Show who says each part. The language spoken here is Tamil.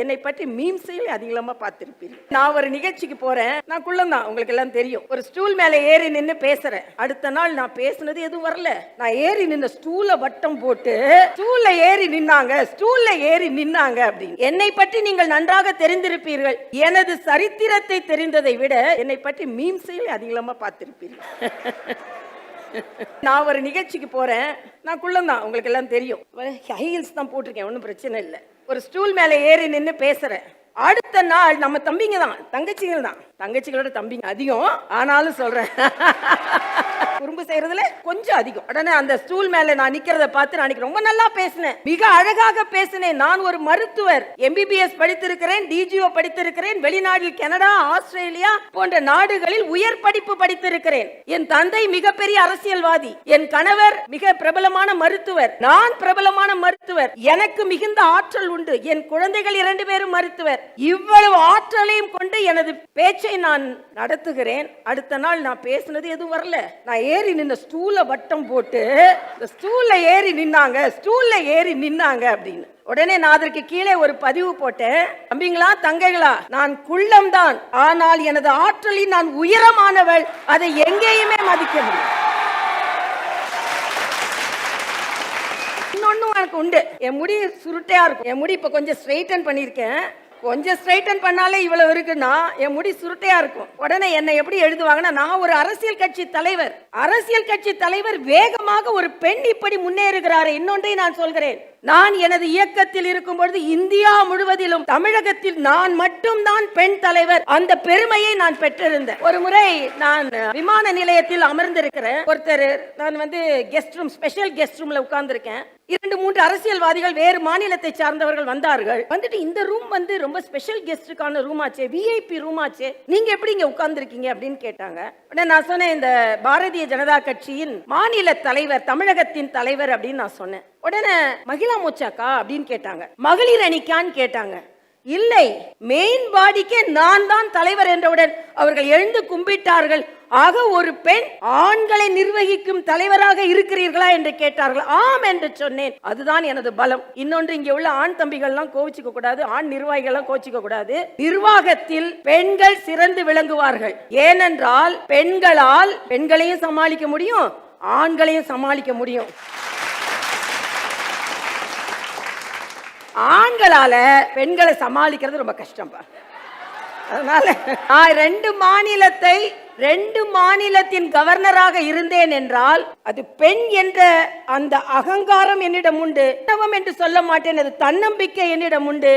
Speaker 1: என்னை பற்றி மீம்ஸையும் அதிகமா பார்த்திருப்பீர்கள். நான் ஒரு நிகழ்ச்சிக்கு போறேன், நான் குள்ளந்தான், உங்களுக்கு எல்லாம் தெரியும். ஒரு ஸ்டூல் மேல ஏறி நின்னு பேசுறேன். அடுத்த நாள் நான் பேசுனது எதுவும் வரல. நான் ஏறி நின்ன ஸ்டூல வட்டம் போட்டு ஸ்டூல்ல ஏறி நின்னாங்க அப்படின்னு. என்னை பற்றி நீங்கள் நன்றாக தெரிந்திருப்பீர்கள். எனது சரித்திரத்தை தெரிந்ததை விட என்னை பற்றி மீம்ஸையும் அதிகமா பார்த்திருப்பீர்கள். நான் ஒரு நிகழ்ச்சிக்கு போறேன், நான் குள்ளந்தான், உங்களுக்கு எல்லாம் தெரியும். ஹை ஹீல்ஸ் தான் போட்டிருக்கேன், ஒன்றும் பிரச்சனை இல்லை. ஒரு ஸ்டூல் மேல ஏறி நின்று பேசுறேன். அடுத்த நாள் நம்ம தம்பிங்க தான், தங்கச்சிகள் தான், தங்கச்சிகளோட தம்பிங்க அதிகம், ஆனாலும் சொல்றேன் குறும்பு செய்யறதுல கொஞ்சம் அதிகம். உடனே அந்த ஸ்டூல் மேல நான் நிக்கிறத பார்த்து நான் ரொம்ப நல்லா பேசினேன், மிக அழகாக பேசினேன். நான் ஒரு மருத்துவர், MBBS படித்திருக்கிறேன், DGO படித்திருக்கிறேன், வெளிநாட்டில் கனடா, ஆஸ்திரேலியா போன்ற நாடுகளில் உயர் படிப்பு படித்திருக்கிறேன். என் தந்தை மிகப்பெரிய அரசியல்வாதி, என் கணவர் மிக பிரபலமான மருத்துவர், நான் பிரபலமான மருத்துவர், எனக்கு மிகுந்த ஆற்றல் உண்டு, என் குழந்தைகள் 2 பேரும் மருத்துவர். இவ்வளவு ஆற்றலையும் கொண்டு எனது பேச்சை நான் நடத்துகிறேன். அடுத்த நாள் நான் பேசினது எதுவும் வரல. நான் ஏறி நின்ன ஸ்டூல வட்டம் போட்டு ஸ்டூல்ல ஏறி நின்னாங்க அப்படின்னு. உடனே நான் அதற்கு கீழே ஒரு பதிவு போட்டேன், தம்பிங்களா தங்கைகளா, நான் குள்ளம் தான், ஆனால் எனது ஆற்றலில் நான் உயரமானவள், அதை எங்கேயுமே மதிக்க முடியும். இன்னொன்னு எனக்கு உண்டு, என் முடி சுருட்டையா இருக்கும். என் முடி இப்ப கொஞ்சம் ஸ்ட்ரைட்டன் பண்ணிருக்கேன். கொஞ்சம் ஸ்ட்ரைட்டன் பண்ணாலே இவ்வளவு இருக்குன்னா என் முடி சுருட்டையா இருக்கும். உடனே என்னை எப்படி எழுதுவாங்கன்னா, நான் ஒரு அரசியல் கட்சி தலைவர் வேகமாக ஒரு பெண் இப்படி முன்னேறுகிறாரே. இன்னொன்றை நான் சொல்கிறேன், நான் எனது இயக்கத்தில் இருக்கும் பொழுது இந்தியா முழுவதிலும் தமிழகத்தில் நான் மட்டும் தான் பெண் தலைவர், அந்த பெருமையை நான் பெற்றிருந்தேன். ஒரு முறை நான் விமான நிலையத்தில் அமர்ந்திருக்கிறேன். ஒருத்தர், நான் ஸ்பெஷல் கெஸ்ட் ரூம்ல உட்கார்ந்து இருக்கேன். 2-3 அரசியல்வாதிகள் வேறு மாநிலத்தை சார்ந்தவர்கள் வந்தார்கள். வந்துட்டு இந்த ரூம் ரொம்ப ஸ்பெஷல் கெஸ்டுக்கான ரூம் ஆச்சே, VIP ரூம் ஆச்சே, நீங்க எப்படி இங்க உட்கார்ந்து இருக்கீங்க அப்படின்னு கேட்டாங்க. உடனே நான் சொன்னேன், இந்த பாரதிய ஜனதா கட்சியின் மாநில தலைவர், தமிழகத்தின் தலைவர் அப்படின்னு நான் சொன்னேன். உடனே மகிழா மோச்சாக்கா அப்படின்னு கேட்டாங்க, மகளிர் அணிக்கான்னு கேட்டாங்க. இல்லை, மெயின் பாடிக்கே நான் தான் தலைவர் என்றவுடன் அவர்கள் எழுந்து கும்பிட்டார்கள். ஆக ஒரு பெண் ஆண்களை நிர்வகிக்கும் தலைவராக இருக்கிறீர்களா என்று கேட்டார்கள். ஆம் என்று சொன்னேன். அதுதான் எனது பலம். இன்னொன்று, இங்கே உள்ள ஆண் தம்பிகள்லாம் கோவிச்சுக்க கூடாது, ஆண் நிர்வாகிகள் கோவிச்சுக்க கூடாது. நிர்வாகத்தில் பெண்கள் சிறந்து விளங்குவார்கள். ஏனென்றால் பெண்களால் பெண்களையும் சமாளிக்க முடியும், ஆண்களையும் சமாளிக்க முடியும். ஆண்களால பெண்களை சமாளிக்கிறது ரொம்ப கஷ்டம். அதனால நான் 2 மாநிலத்தின் கவர்னராக இருந்தேன் என்றால் அது பெண் என்ற அந்த அகங்காரம் என்னிடம் உண்டு. என்று சொல்ல மாட்டேன், அது தன்னம்பிக்கை என்னிடம் உண்டு.